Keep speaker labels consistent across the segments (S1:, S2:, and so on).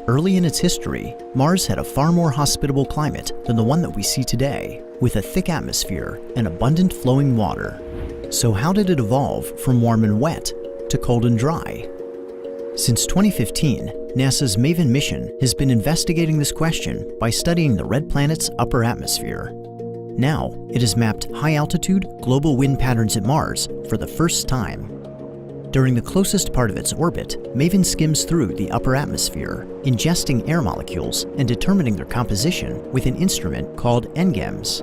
S1: Early in its history, Mars had a far more hospitable climate than the one that we see today, with a thick atmosphere and abundant flowing water. So how did it evolve from warm and wet to cold and dry? Since 2015, NASA's MAVEN mission has been investigating this question by studying the red planet's upper atmosphere. Now, it has mapped high-altitude global wind patterns at Mars for the first time. During the closest part of its orbit, MAVEN skims through the upper atmosphere, ingesting air molecules and determining their composition with an instrument called NGAMS.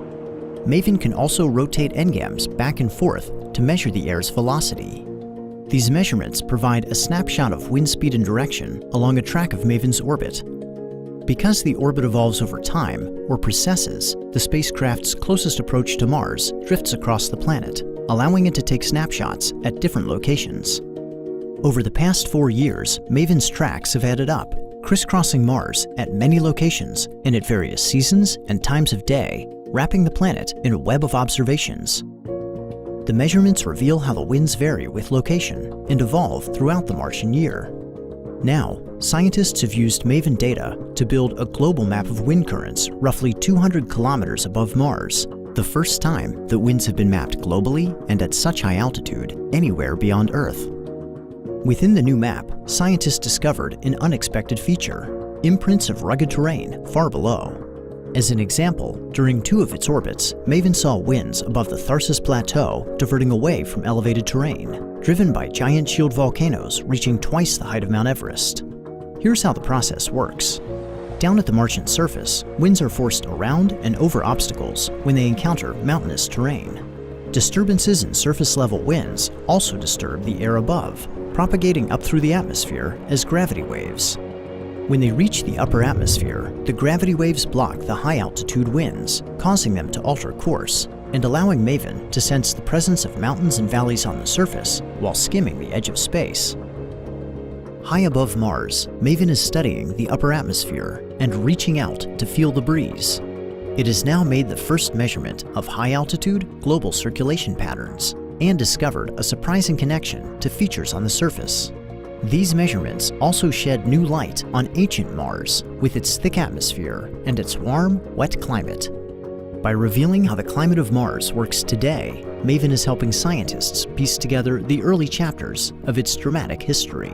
S1: MAVEN can also rotate NGAMS back and forth to measure the air's velocity. These measurements provide a snapshot of wind speed and direction along a track of MAVEN's orbit. Because the orbit evolves over time, or precesses, the spacecraft's closest approach to Mars drifts across the planet, allowing it to take snapshots at different locations. Over the past 4 years, MAVEN's tracks have added up, crisscrossing Mars at many locations and at various seasons and times of day, wrapping the planet in a web of observations. The measurements reveal how the winds vary with location and evolve throughout the Martian year. Now, scientists have used MAVEN data to build a global map of wind currents roughly 200 kilometers above Mars, the first time that winds have been mapped globally and at such high altitude anywhere beyond Earth. Within the new map, scientists discovered an unexpected feature: imprints of rugged terrain far below. As an example, during 2 of its orbits, MAVEN saw winds above the Tharsis Plateau diverting away from elevated terrain, driven by giant shield volcanoes reaching twice the height of Mount Everest. Here's how the process works. Down at the Martian surface, winds are forced around and over obstacles when they encounter mountainous terrain. Disturbances in surface-level winds also disturb the air above, propagating up through the atmosphere as gravity waves. When they reach the upper atmosphere, the gravity waves block the high-altitude winds, causing them to alter course, and allowing MAVEN to sense the presence of mountains and valleys on the surface while skimming the edge of space. High above Mars, MAVEN is studying the upper atmosphere and reaching out to feel the breeze. It has now made the first measurement of high-altitude global circulation patterns and discovered a surprising connection to features on the surface. These measurements also shed new light on ancient Mars with its thick atmosphere and its warm, wet climate. By revealing how the climate of Mars works today, MAVEN is helping scientists piece together the early chapters of its dramatic history.